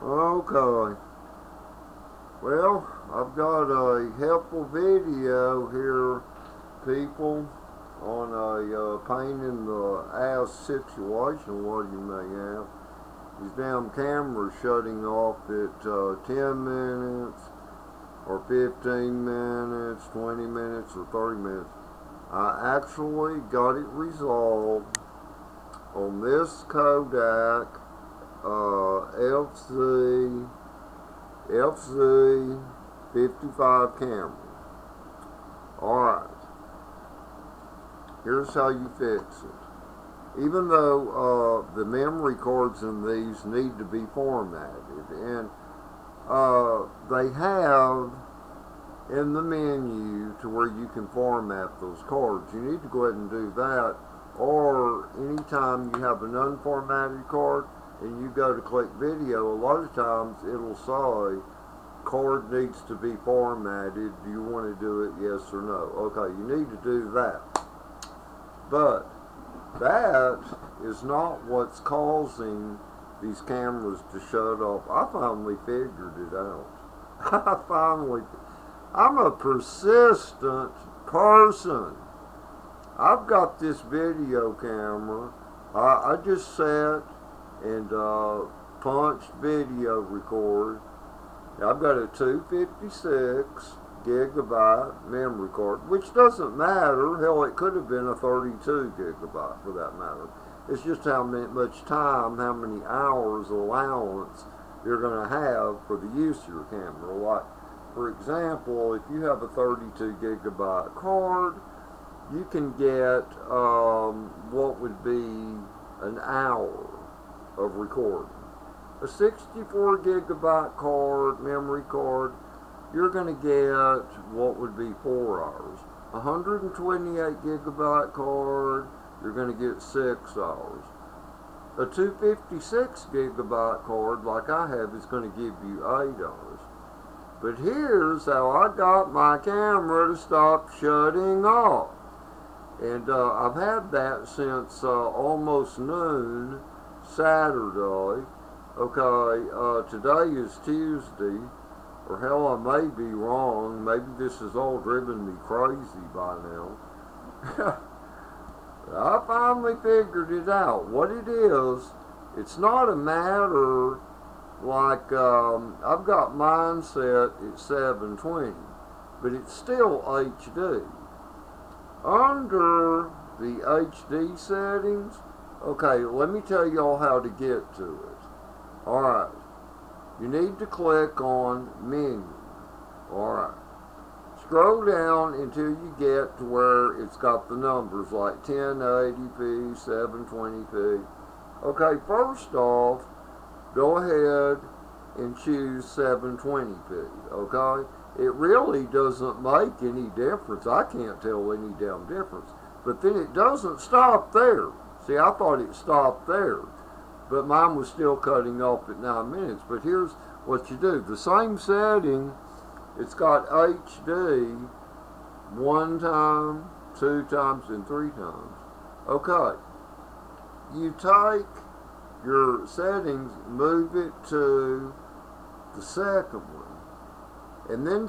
Okay. Well, I've got a helpful video here, people, on a pain in the ass situation, what you may have. These damn cameras shutting off at 10 minutes, or 15 minutes, 20 minutes, or 30 minutes. I actually got it resolved on this Kodak FZ 55 camera. Alright, here's how you fix it. Even though the memory cards in these need to be formatted, and they have in the menu to where you can format those cards. You need to go ahead and do that, or anytime you have an unformatted card and you go to click video, a lot of times it'll say card needs to be formatted. Do you want to do it, yes or no? Okay, you need to do that. But that is not what's causing these cameras to shut off. I finally figured it out. I'm a persistent person. I've got this video camera. I just sat and punched video record. I've got a 256 gigabyte memory card, which doesn't matter. Hell, it could have been a 32 gigabyte for that matter. It's just how much time, how many hours allowance you're going to have for the use of your camera. Like, for example, if you have a 32 gigabyte card, you can get what would be an hour of recording. A 64 gigabyte card, memory card, you're going to get what would be 4 hours. A 128 gigabyte card, you're going to get 6 hours. A 256 gigabyte card, like I have, is going to give you 8 hours. But here's how I got my camera to stop shutting off. And I've had that since almost noon Saturday. Okay, today is Tuesday, or hell, I may be wrong. Maybe this has all driven me crazy by now. I finally figured it out. What it is, it's not a matter like I've got mine set at 720, but it's still HD. Under the HD settings, okay, let me tell y'all how to get to it. Alright, you need to click on menu. Alright, scroll down until you get to where it's got the numbers like 1080p, 720p. Okay, first off, go ahead and choose 720p, okay? It really doesn't make any difference. I can't tell any damn difference. But then it doesn't stop there. See, I thought it stopped there. But mine was still cutting off at 9 minutes. But here's what you do. The same setting, it's got HD 1 time, 2 times, and 3 times. Okay. You take your settings, move it to the second one, and then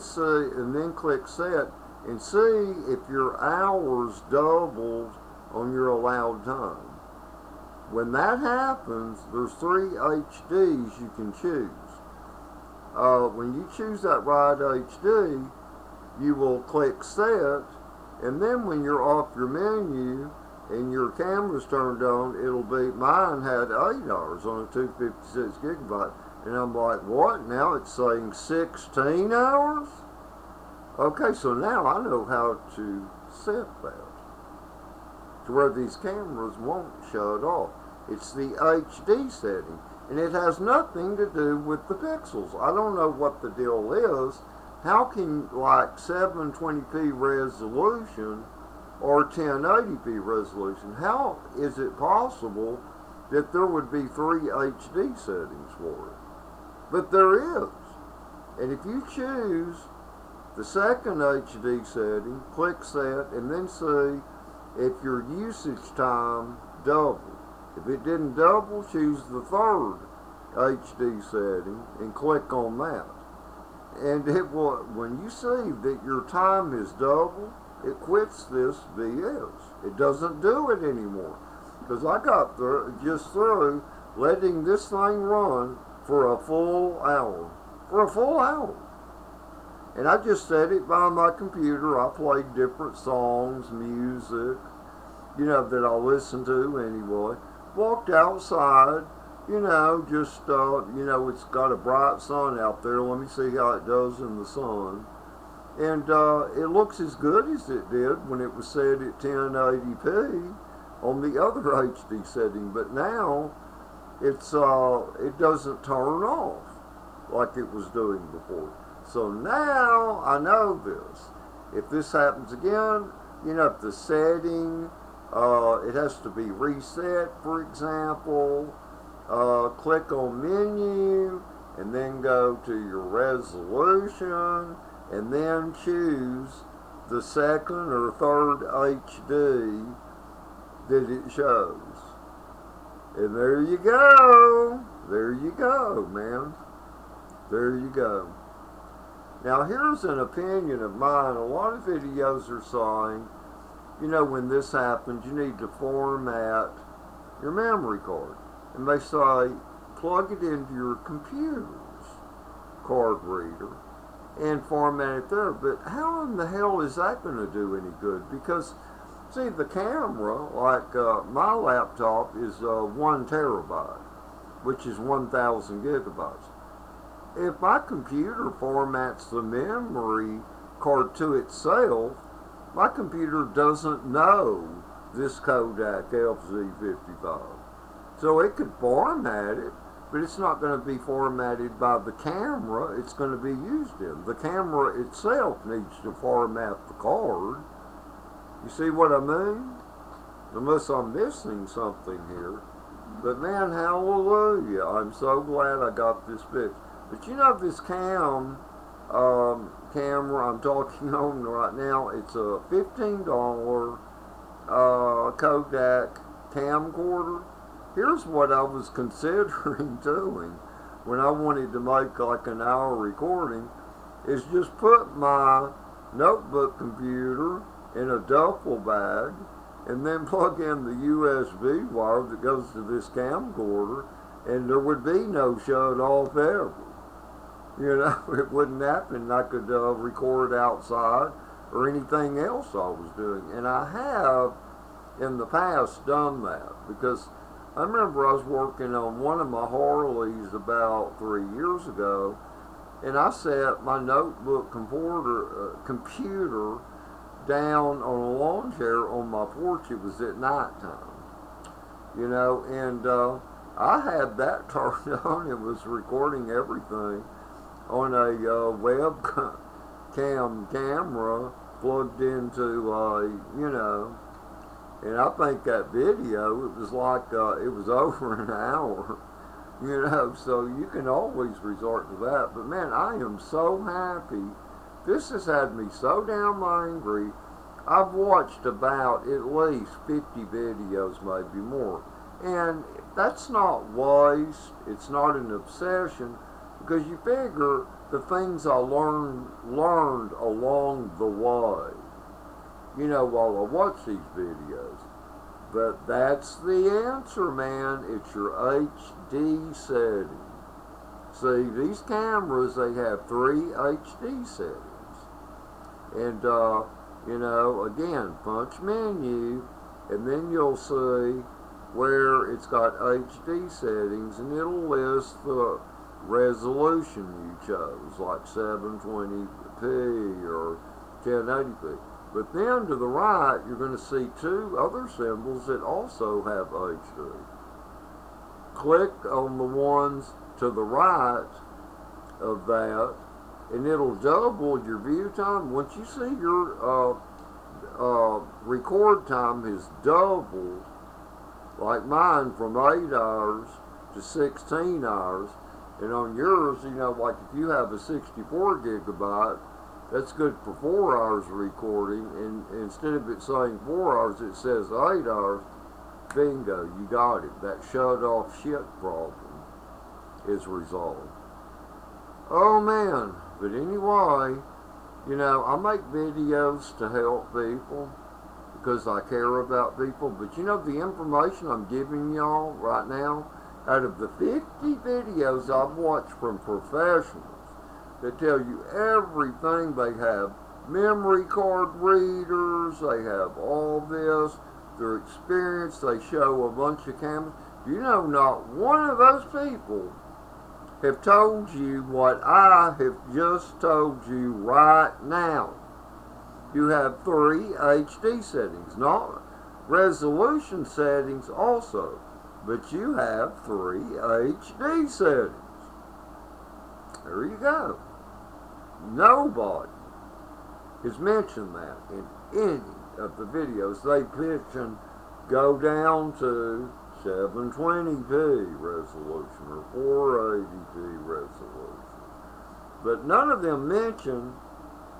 click set and see if your hours doubled on your allowed time. When that happens, there's 3 HDs you can choose. When you choose that right HD, you will click set, and then when you're off your menu and your camera's turned on, it'll be, mine had 8 hours on a 256 gigabyte. And I'm like, what? Now it's saying 16 hours? Okay, so now I know how to set that to where these cameras won't shut off. It's the HD setting, and it has nothing to do with the pixels. I don't know what the deal is. How can, like, 720p resolution or 1080p resolution, how is it possible that there would be 3 HD settings for it? But there is. And if you choose the second HD setting, click set, and then see if your usage time doubled. If it didn't double, choose the third HD setting and click on that. And it will, when you see that your time is double, it quits this BS. It doesn't do it anymore. Because I got just through letting this thing run for a full hour. For a full hour. And I just set it by my computer. I played different songs, music, that I listen to anyway. Walked outside, just, it's got a bright sun out there. Let me see how it does in the sun. And it looks as good as it did when it was set at 1080p on the other HD setting. But now, it doesn't turn off like it was doing before. So now I know this. If this happens again, if the setting, it has to be reset, for example, click on menu and then go to your resolution and then choose the second or third HD that it shows. And there you go. There you go, man. There you go. Now here's an opinion of mine. A lot of videos are saying, when this happens, you need to format your memory card. And they say, plug it into your computer's card reader and format it there. But how in the hell is that going to do any good? Because, see, the camera, like my laptop, is 1 terabyte, which is 1,000 gigabytes. If my computer formats the memory card to itself, my computer doesn't know this Kodak FZ55. So it could format it, but it's not going to be formatted by the camera it's going to be used in. The camera itself needs to format the card. You see what I mean? Unless I'm missing something here. But man, hallelujah. I'm so glad I got this fixed. But this camera I'm talking on right now, it's a $15 Kodak camcorder. Here's what I was considering doing when I wanted to make like an hour recording, is just put my notebook computer in a duffel bag and then plug in the USB wire that goes to this camcorder, and there would be no shut off ever. It wouldn't happen. I could record outside or anything else I was doing. And I have in the past done that, because I remember I was working on one of my Harleys about 3 years ago, and I set my notebook computer down on a lawn chair on my porch. It was at nighttime, and I had that turned on. It was recording everything on a webcam camera plugged into, and I think that video, it was like, it was over an hour, so you can always resort to that. But man, I am so happy. This has had me so damn angry. I've watched about at least 50 videos, maybe more. And that's not waste. It's not an obsession. Because you figure the things I learned along the way, while I watch these videos. But that's the answer, man. It's your HD setting. See, these cameras, they have 3 HD settings. And, again, punch menu, and then you'll see where it's got HD settings, and it'll list the resolution you chose, like 720p or 1080p. But then to the right, you're going to see 2 other symbols that also have HD. Click on the ones to the right of that, and it'll double your view time. Once you see your record time is doubled, like mine, from 8 hours to 16 hours, and on yours, like if you have a 64 gigabyte, that's good for 4 hours of recording, and instead of it saying 4 hours, it says 8 hours. Bingo, you got it. That shut off shit problem is resolved. Oh man, but anyway, you know, I make videos to help people because I care about people, but you know, the information I'm giving y'all right now, out of the 50 videos I've watched from professionals that tell you everything, they have memory card readers, they have all this, their experience, they show a bunch of cameras. You know, not one of those people have told you what I have just told you right now. You have 3 HD settings, not resolution settings also, but you have 3 HD settings. There you go. Nobody has mentioned that in any of the videos. They mention go down to 720p resolution or 480p resolution. But none of them mention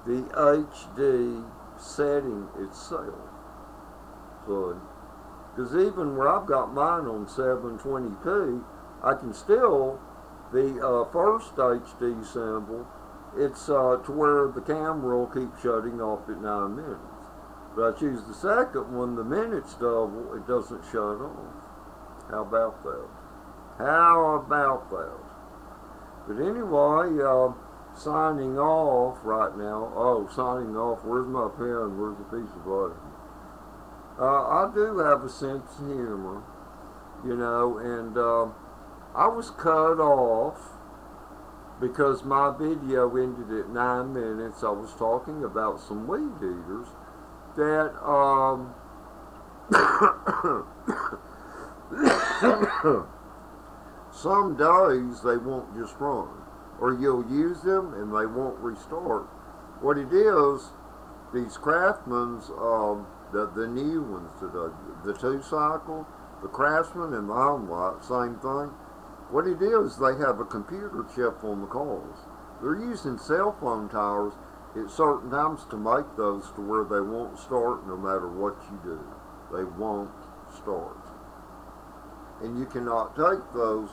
the HD setting itself. So, because even where I've got mine on 720p, I can still, the first HD symbol, it's to where the camera will keep shutting off at 9 minutes. But I choose the second one, the minutes double, it doesn't shut off. How about that? How about that? But anyway, signing off right now. Oh, signing off. Where's my pen? Where's the piece of butter? I do have a sense of humor, you know, and I was cut off because my video ended at 9 minutes. I was talking about some weed eaters that some days they won't just run, or you'll use them and they won't restart. What it is, these Craftsman's, the new ones today, the 2-cycle, the Craftsman and the Homelite, same thing. What it is, they have a computer chip on the cars. They're using cell phone towers at certain times to make those to where they won't start no matter what you do. They won't start. And you cannot take those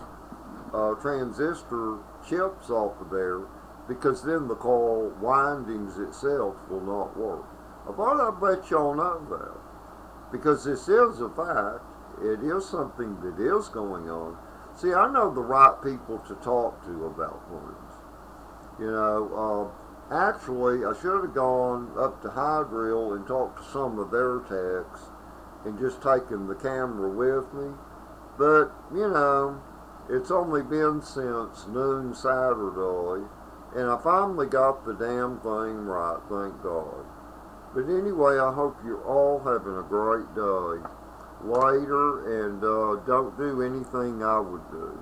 transistor chips off of there, because then the coil windings itself will not work. I thought I'd let y'all know that, because this is a fact. It is something that is going on. See, I know the right people to talk to about things. You know, actually, I should have gone up to Hydrill and talked to some of their techs and just taken the camera with me. But, you know, it's only been since noon Saturday, and I finally got the damn thing right, thank God. But anyway, I hope you're all having a great day later, and don't do anything I would do.